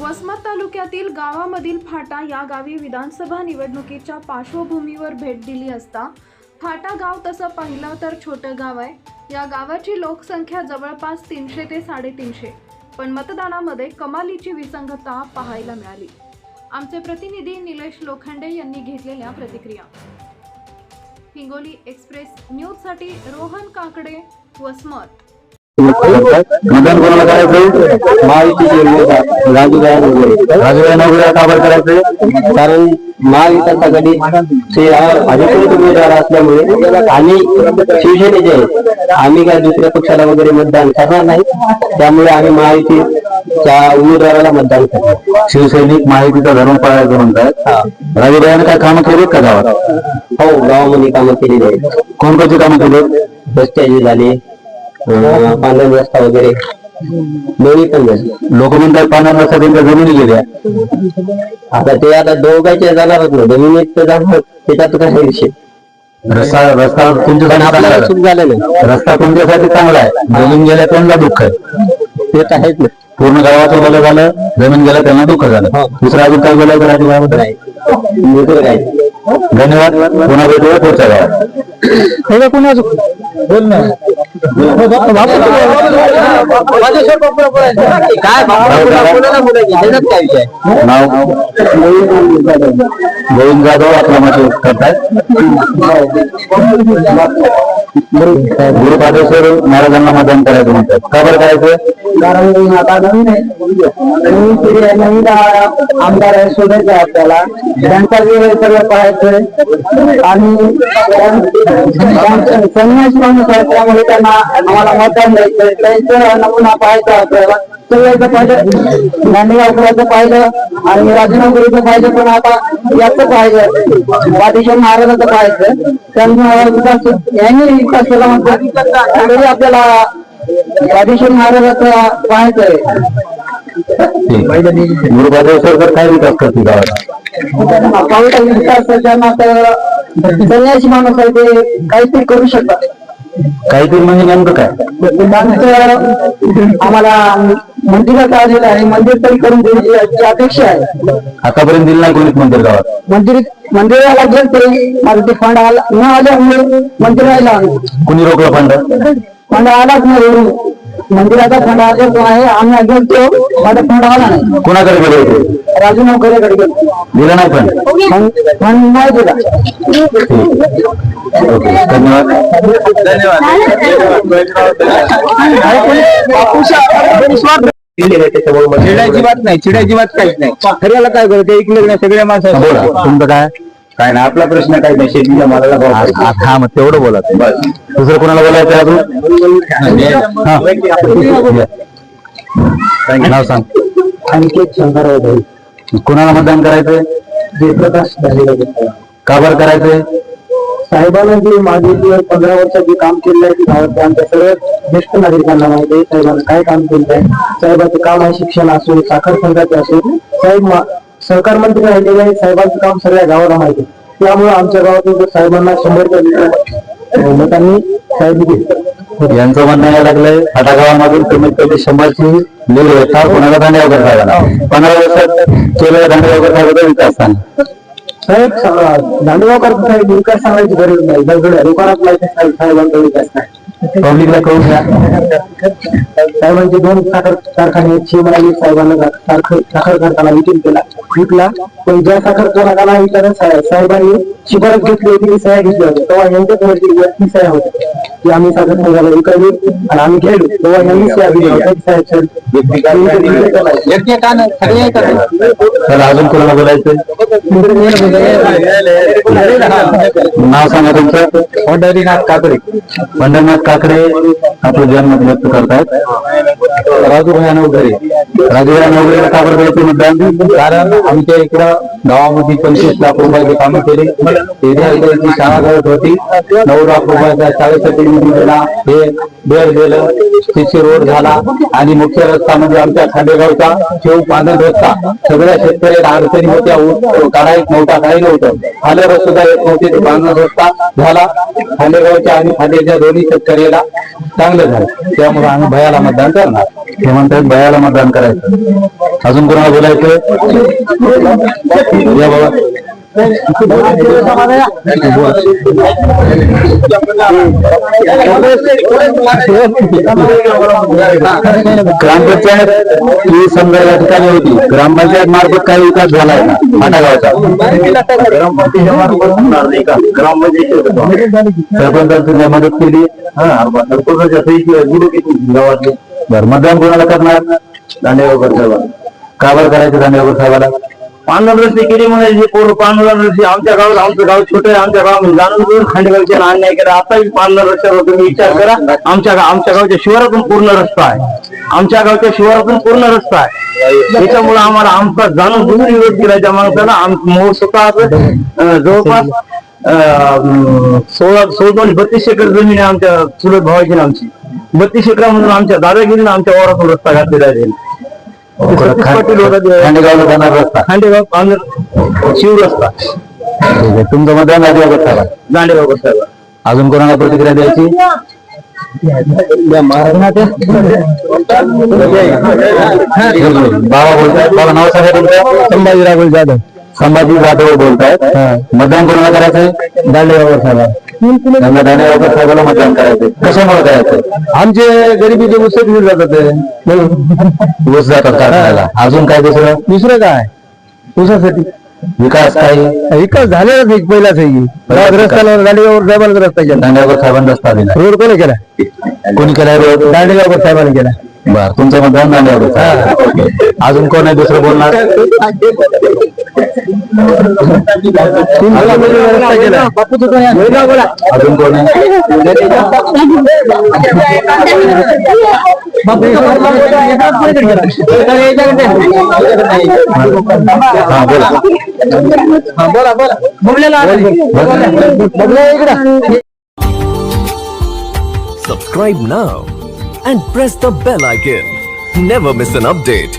वसमत तालुक्यातील गावामधील फाटा या गावी विधानसभा निवडणुकीच्या पार्श्वभूमीवर भेट दिली असता फाटा गाव तसं पाहिलं तर छोटं गाव आहे. या गावाची लोकसंख्या जवळपास 300 ते 350, पण मतदानामध्ये कमालीची विसंगतता पाहायला मिळाली. आमचे प्रतिनिधी निलेश लोखंडे यांनी घेतलेल्या प्रतिक्रिया. हिंगोली एक्सप्रेस न्यूजसाठी रोहन काकडे, वसमत. मतदान कोणाला करायचं? महायुतीचे राजूभाई नवगरे का बरं करायचं? कारण महाविकास आघाडी भाजपचे उमेदवार असल्यामुळे आणि शिवसेनेचे आहेत. आम्ही काय दुसऱ्या पक्षाला वगैरे मतदान करणार नाही, त्यामुळे आम्ही महायुतीच्या उमेदवाराला मतदान करतो. शिवसैनिक महायुतीचा धर्म पाळायचं म्हणतात. राजूभाईने काय कामं केलीत का गावात? हो, गावामध्ये कामं केलेली आहेत. कोणकोणती कामं केली? रस्त्याची झाली, पांढरा रस्ता वगैरे दोन्ही पण झाले. लोक म्हणतात पांढरा रस्ता त्यांच्या जमिनी गेल्या. आता दोघांच्या जाणारच नाही, जमिनीत तर जाणार, त्याच्यात काय विषय. रस्ता तुमच्यासाठी चूक झालेलं आहे. रस्ता तुमच्यासाठी चांगला आहे, जमीन गेल्या त्यांना दुःख आहे. ते तर आहेच ना. पूर्ण गावाचं भलं झालं, जमीन गेल्या त्यांना दुःख झालं. दुसरं अजून काय बोलायचं राजूभाईमध्ये? नाही, दुसरं काय. धन्यवाद. पुन्हा भेटूया पुढच्या गावात. पुन्हा बोल ना. गोविंद जाधव आपला मत करताय. गुरुपादेश्वर महाराजांना मतदान करायचं म्हणतात. का बरं करायचं? कारण आता नवीन आमदार आहे, शोधायचं आहे आपल्याला. त्यांचा वेळ सगळं पाहायचं आणि संन्यास माणूस आहे, त्यामुळे त्यांना आम्हाला मतदान द्यायचं. त्यांचं नमुना पाहायचा आपल्याला. सगळ्याचं पाहिलं, दांडेगावकरांचं पाहिलं आणि राजनगरीचं पाहिलं, पण आता याचं पाहिलं, वाटेश्वर महाराजांचं पाहायचं. त्यांना यांनी विकास केला म्हणतात, आपल्याला वाटेश्वर महाराजांचा पाहायचं आहे. गुरुपादेश्वर काय विकास करते गावात? विकास त्यांना तर संन्यासी माणूस आहे, ते काहीतरी करू शकतात. काहीतरी म्हणजे नेमकं काय? आम्हाला मंदिरात आलेलं आहे, मंदिर तरी करून द्यायची अपेक्षा आहे. आतापर्यंत दिलं नाही कोणीच मंदिर गावात? मंदिराला गेलते, माझं ते फंड आला न आल्यामुळे मंदिराला. कुणी रोखलं फंड? फंड आलाच नाही. मंदिराचा फंड आलेला आहे, आम्ही गेलतो, माझा फंड आला नाही. कोणाकडे गेले? राजू नवकरेकडे गेलो. दिला नाही फंड नाही दिला. धन्यवाद. चिडायची बात नाही, चिडायची बात काहीच नाही. खऱ्याला काय करते इकडे सगळ्या माणसं. बोला तुमचं काय नाही. आपला प्रश्न काय नाही, शेतीच्या मालाला हा मग तेवढं बोला. दुसरं कोणाला बोलायचं अजून? नाव सांग. अंकित शंकरराव भाई. कोणाला मतदान करायचंय? जयप्रकाश दांडेगाव. का बरं करायचंय? साहेबांना जे मागे 15 वर्षात जे काम केलं आहे, गावात आमच्या सर्व ज्येष्ठ नागरिकांना माहिती आहे साहेबांना काय काम केलं आहे. साहेबांचं काम आहे शिक्षण असो, साखर संघाचे असो. साहेब सहकार मंत्री राहिलेले आहे, साहेबांचं काम सगळ्या गावाला माहिती आहे. त्यामुळे आमच्या गावातून साहेबांना 100 मतांनी साहेब दिले. यांचं म्हणणं यायला लागलंय, फाटा गावामधून कमीत कमी 100ची लीड होता कोणाला दांडेगावकर साहेबांना. 15 वर्षात केलेल्या दांडेगावकर साहेबांचा विकास सांग. साहेब दांडेगावकर साहेब विकास सांगायची गरज नाही, सगळ्या दुकानात माहिती साहेबांचा विकास नाही. पब्लिकला कळून घ्या. साहेबांचे 2 साखर कारखाने शिवराजी साहेबांना साखर कारखाना विकला, पण ज्या साखर कारखाना विकला साहेबांनी शिफारस घेतली होती, सह्या घेतल्या होत्या, तेव्हा यांच्याच वरती सह्या होत्या की आम्ही साखर संघाला विकली आणि आम्ही खेळलो, तेव्हा यांनी सह्या दिल्या होत्या. अजून कोणाला बोलायचं? नाव सांगा तुमचं? पंढरीनाथ काकडे. पंढरीनाथ काकडे आपलं जन्म व्यक्त करतायत. राजूभाई नवगरे. राजूभाई नवगरे का बरं द्यायचं मतदान? कारण आमच्या इकडं गावामध्ये 25 लाख रुपयाचे कामं केले. शाळा करत होती, 9 लाख रुपयाचा शाळेसाठी दिला. हे बेड दिलं, सीसी रोड झाला आणि मुख्य रस्ता म्हणजे आमच्या खांडेगावचा शिव पांढर रस्ता. सगळ्या शेतकऱ्यांना अडचणी होत्या, काढायच नव्हता, काही नव्हतं. आलं सुद्धा येत नव्हते. ते बांधून रस्ता झाला. खांडेगावच्या आणि खांडेच्या दोन्ही शेतकऱ्याला चांगलं झालं. त्यामुळे आम्ही भयाला मतदान करणार. ते म्हणतात भयाला मतदान करायचं. अजून कोणाला बोलायचं? या बाबा ग्रामपंचायत ही समजा या ठिकाणी होती. ग्रामपंचायत मार्फत काही विकास झालाय का फाटा गावाचा? ग्रामपंचायत मार्फत होणार नाही का? ग्रामपंचायत सरपंचांनी मदत केली. सरपंचाच्या सही गावातले. बरं, मतदान कोणाला करणार? दांडेगावकर साहेबांना. का बरं करायचं दांडेगावकर साहेबाला? पांढरस्ती केली म्हणजे पांढरस्ती आमच्या गावात. आमचं गाव छोटं आहे. आमच्या गावात जाणून खांडेगावच्या अन्याय केला. आताही 15 रस्त्यावर तुम्ही विचार करा. आमच्या गावच्या शिवारातून पूर्ण रस्ता आहे. आमच्या गावच्या शिवारातून पूर्ण रस्ता आहे. त्याच्यामुळे आम्हाला आमचा जाणून बुजून विरोध केल्याच्या माणसाला स्वतः जवळपास 32 एकर जमीन आहे आमच्या चुलत भावाची ना आमची. 32 एकरामधून आमच्या दादागिरीने आमच्या वावरातून रस्ता घातलेला आहे. खांडेगावला जाणार रस्ता. खांडेगाव शिव रस्ता. तुमचं मतदान दांडेगावकर साहेब. दांडेगावकर साहेब. अजून कोणाला प्रतिक्रिया द्यायची? बाबा बोलतायत. बाबा नाव सांगा तुमचं? संभाजी राघव जाधव. संभाजी जाधव बोलतायत. मतदान कोणाला करायचंय? दांडेगावकर साहेब. त्यांना दांडेगावकर साहेबाला मतदान करायचंय. कशामुळे करायचंय? आमचे गरिबीचे ऊस घेऊन जातात. ऊस जातात काढायला. अजून काय दुसरं काय? ऊसासाठी विकास काही विकास झालेलाच नाही. पहिलाच रस्त्याला दांडेगावकर साहेबांचा रस्ता केला. दांडेगावकर साहेबांचा रस्ता दिला. रोड कोणी केला? कोणी केला रोड? दांडेगावकर साहेबांनी केला. बर, तुमचं मतदान दांडेगावकर साहेब. अजून कोण आहे दुसरं बोलणार? अजून कोण आहे? Subscribe now and press the bell icon. Never miss an update.